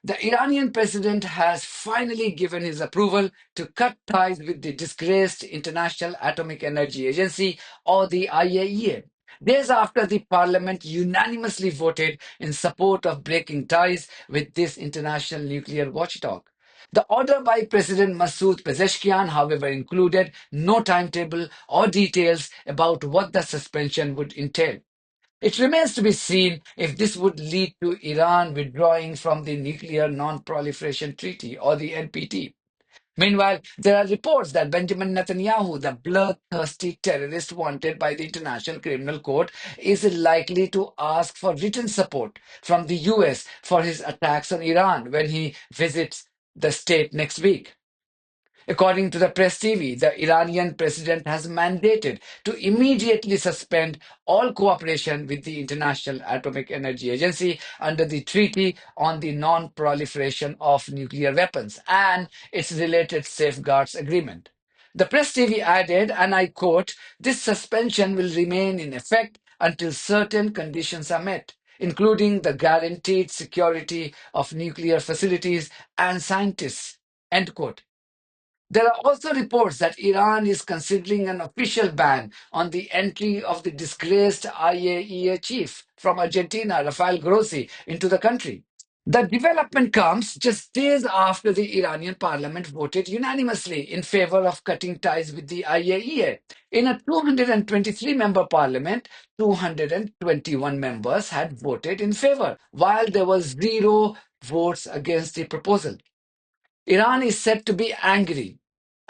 The Iranian president has finally given his approval to cut ties with the disgraced International Atomic Energy Agency, or the IAEA. Days after the parliament unanimously voted in support of breaking ties with this international nuclear watchdog. The order by President Masoud Pezeshkian, however, included no timetable or details about what the suspension would entail. It remains to be seen if this would lead to Iran withdrawing from the Nuclear Non-Proliferation Treaty, or the NPT. Meanwhile, there are reports that Benjamin Netanyahu, the bloodthirsty terrorist wanted by the International Criminal Court, is likely to ask for written support from the US for his attacks on Iran when he visits the state next week. According to the Press TV, the Iranian president has mandated to immediately suspend all cooperation with the International Atomic Energy Agency under the Treaty on the Non-Proliferation of Nuclear Weapons and its related safeguards agreement. The Press TV added, and I quote, "This suspension will remain in effect until certain conditions are met, including the guaranteed security of nuclear facilities and scientists." End quote. There are also reports that Iran is considering an official ban on the entry of the disgraced IAEA chief from Argentina, Rafael Grossi, into the country. The development comes just days after the Iranian parliament voted unanimously in favor of cutting ties with the IAEA. In a 223-member parliament, 221 members had voted in favor, while there was zero votes against the proposal. Iran is said to be angry,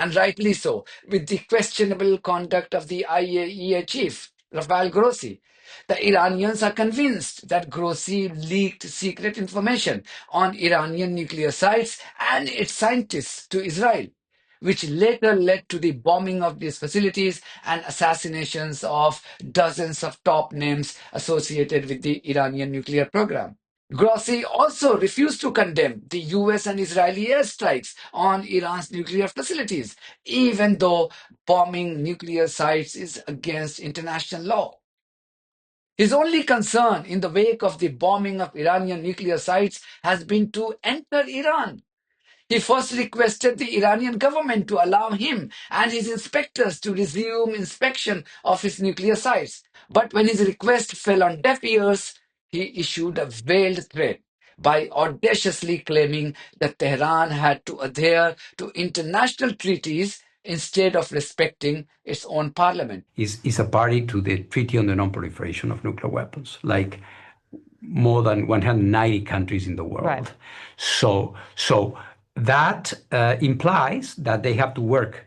and rightly so, with the questionable conduct of the IAEA chief, Rafael Grossi. The Iranians are convinced that Grossi leaked secret information on Iranian nuclear sites and its scientists to Israel, which later led to the bombing of these facilities and assassinations of dozens of top names associated with the Iranian nuclear program. Grossi also refused to condemn the US and Israeli airstrikes on Iran's nuclear facilities, even though bombing nuclear sites is against international law. His only concern in the wake of the bombing of Iranian nuclear sites has been to enter Iran. He first requested the Iranian government to allow him and his inspectors to resume inspection of his nuclear sites. But when his request fell on deaf ears, he issued a veiled threat by audaciously claiming that Tehran had to adhere to international treaties instead of respecting its own parliament. Is a party to the Treaty on the Non-Proliferation of Nuclear Weapons, like more than 190 countries in the world. Right. So that implies that they have to work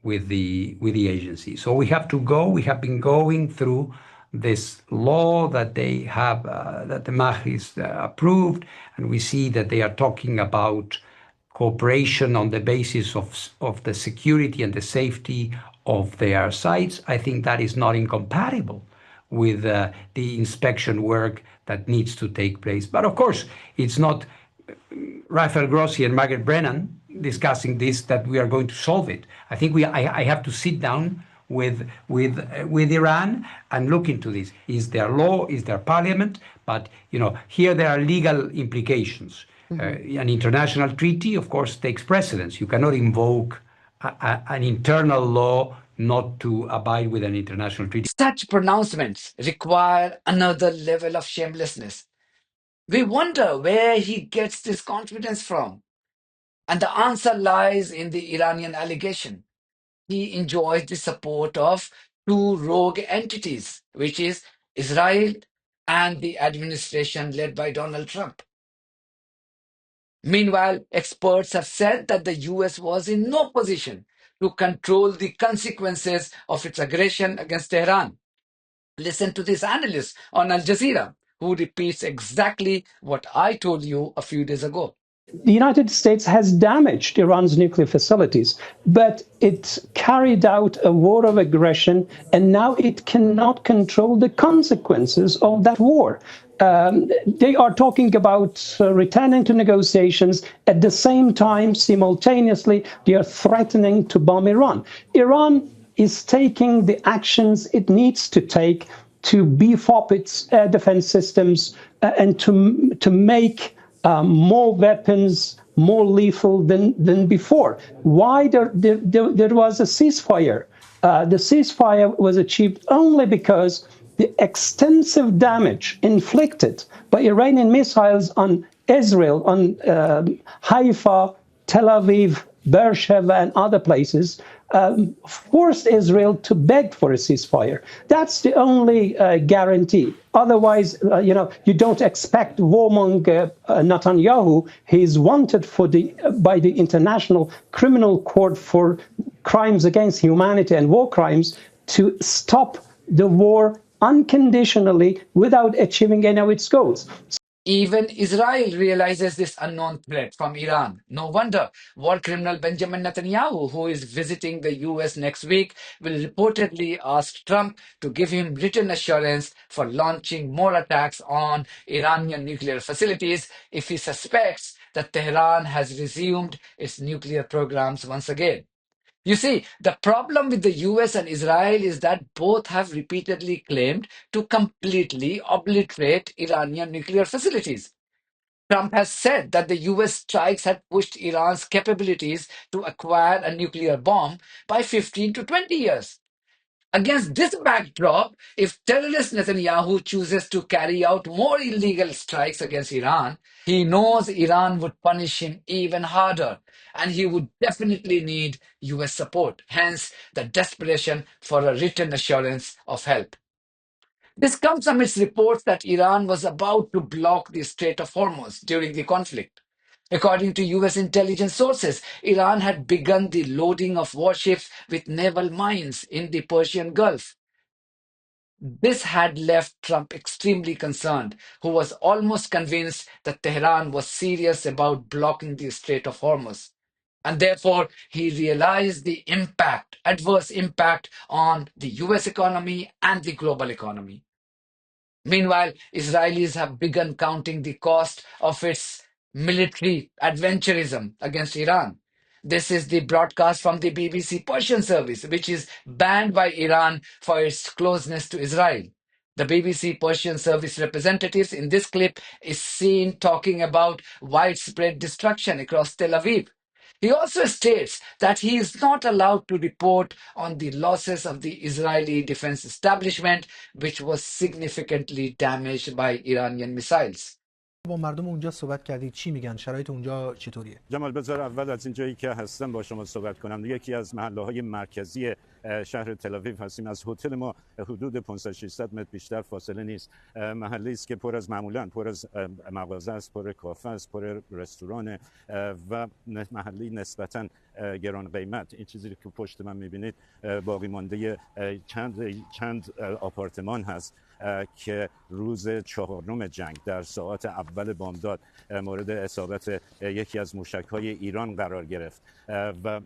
with the agency. So we have been going through this law that they have, that the Majlis approved, and we see that they are talking about cooperation on the basis of the security and the safety of their sites. I think that is not incompatible with the inspection work that needs to take place. But of course, it's not Rafael Grossi and Margaret Brennan discussing this that we are going to solve it. I think I have to sit down with Iran and look into this. Is there law? Is there parliament? But here there are legal implications. An international treaty, of course, takes precedence. You cannot invoke an internal law not to abide with an international treaty. Such pronouncements require another level of shamelessness. We wonder where he gets this confidence from. And the answer lies in the Iranian allegation. He enjoys the support of two rogue entities, which is Israel and the administration led by Donald Trump. Meanwhile, experts have said that the US was in no position to control the consequences of its aggression against Tehran. Listen to this analyst on Al Jazeera, who repeats exactly what I told you a few days ago. The United States has damaged Iran's nuclear facilities, but it carried out a war of aggression, and now it cannot control the consequences of that war. They are talking about returning to negotiations. At the same time, simultaneously, they are threatening to bomb Iran. Iran is taking the actions it needs to take to beef up its air defense systems and to make more weapons, more lethal than before. Why there was a ceasefire? The ceasefire was achieved only because the extensive damage inflicted by Iranian missiles on Israel, on Haifa, Tel Aviv, Beersheba, and other places, forced Israel to beg for a ceasefire. That's the only guarantee. Otherwise, you don't expect warmonger Netanyahu. He's wanted by the International Criminal Court for crimes against humanity and war crimes to stop the war unconditionally without achieving any of its goals. Even Israel realizes this unknown threat from Iran. No wonder war criminal Benjamin Netanyahu, who is visiting the US next week, will reportedly ask Trump to give him written assurance for launching more attacks on Iranian nuclear facilities if he suspects that Tehran has resumed its nuclear programs once again. You see, the problem with the US and Israel is that both have repeatedly claimed to completely obliterate Iranian nuclear facilities. Trump has said that the US strikes had pushed Iran's capabilities to acquire a nuclear bomb by 15 to 20 years. Against this backdrop, if terrorist Netanyahu chooses to carry out more illegal strikes against Iran, he knows Iran would punish him even harder, and he would definitely need US support, hence the desperation for a written assurance of help. This comes amidst reports that Iran was about to block the Strait of Hormuz during the conflict. According to US intelligence sources, Iran had begun the loading of warships with naval mines in the Persian Gulf. This had left Trump extremely concerned, who was almost convinced that Tehran was serious about blocking the Strait of Hormuz. And therefore, he realized the adverse impact on the US economy and the global economy. Meanwhile, Israelis have begun counting the cost of its military adventurism against Iran. This is the broadcast from the BBC Persian service, which is banned by Iran for its closeness to Israel. The BBC Persian service representatives in this clip is seen talking about widespread destruction across Tel Aviv. He also states that he is not allowed to report on the losses of the Israeli defense establishment, which was significantly damaged by Iranian missiles. با مردم اونجا صحبت کردید چی میگن شرایط اونجا چطوریه جمال بذار اول از اینجایی که هستم با شما صحبت کنم. یکی از محله‌های مرکزی شهر تل‌آویو هستیم. از هتل ما حدود 500 600 متر بیشتر فاصله نیست. محلی است که پر از پر از مغازه است، پر کافه است، پر رستوران و محلی نسبتاً گران قیمت. این چیزی که پشت من می‌بینید باقی مانده چند آپارتمان هست که روز 4 جنگ در ساعات اول بامداد مورد اصابت یکی از موشک‌های ایران قرار گرفت و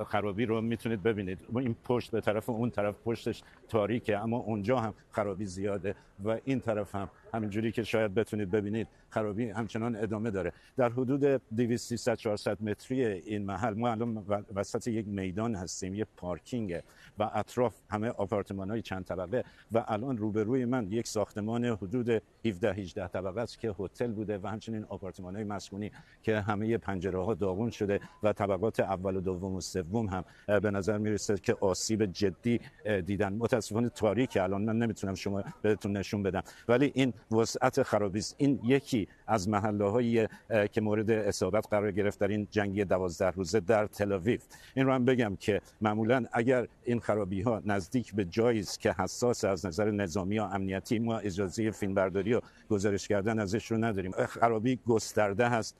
خرابی رو میتونید ببینید. این پشت به طرف اون طرف پشتش تاریکه، اما اونجا هم خرابی زیاده و این طرف هم همینجوری که شاید بتونید ببینید خرابی همچنان ادامه داره. در حدود 200 300 400 متری این محل ما الان وسط یک میدان هستیم، یک پارکینگ و اطراف همه آپارتمان‌های چند طبقه و الان روبروی من یک ساختمان حدود 17 18 طبقه است که هتل بوده و همچنین آپارتمان‌های مسکونی که همه پنجره‌ها داغون شده و طبقات اول و دوم و سوم هم به نظر میرسه که آسیب جدی دیدن. متاسفانه تاریکه الان، من نمیتونم شما بهتون نشون بدم، ولی این وسعت خرابی است. این یکی از محله‌هایی که مورد اصابت قرار گرفت در این جنگ 12 روزه در تل‌آویو. این رو هم بگم که معمولا اگر این خرابی‌ها نزدیک به جایی است که حساس از نظر نظامی یا امنیتی، ما اجازه فیلمبرداری و گزارش کردن ازش رو نداریم. خرابی گسترده هست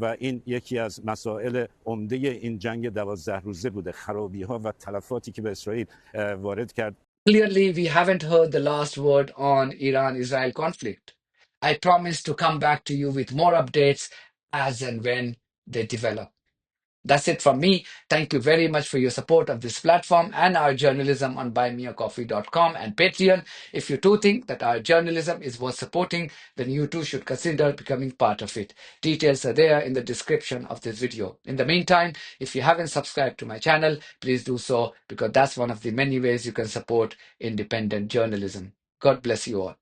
و این یکی از مسائل عمده این جنگ 12 روزه بوده، خرابی‌ها و تلفاتی که به اسرائیل وارد کرد. Clearly, we haven't heard the last word on Iran-Israel conflict. I promise to come back to you with more updates as and when they develop. That's it from me. Thank you very much for your support of this platform and our journalism on buymeacoffee.com and Patreon. If you too think that our journalism is worth supporting, then you too should consider becoming part of it. Details are there in the description of this video. In the meantime, if you haven't subscribed to my channel, please do so, because that's one of the many ways you can support independent journalism. God bless you all.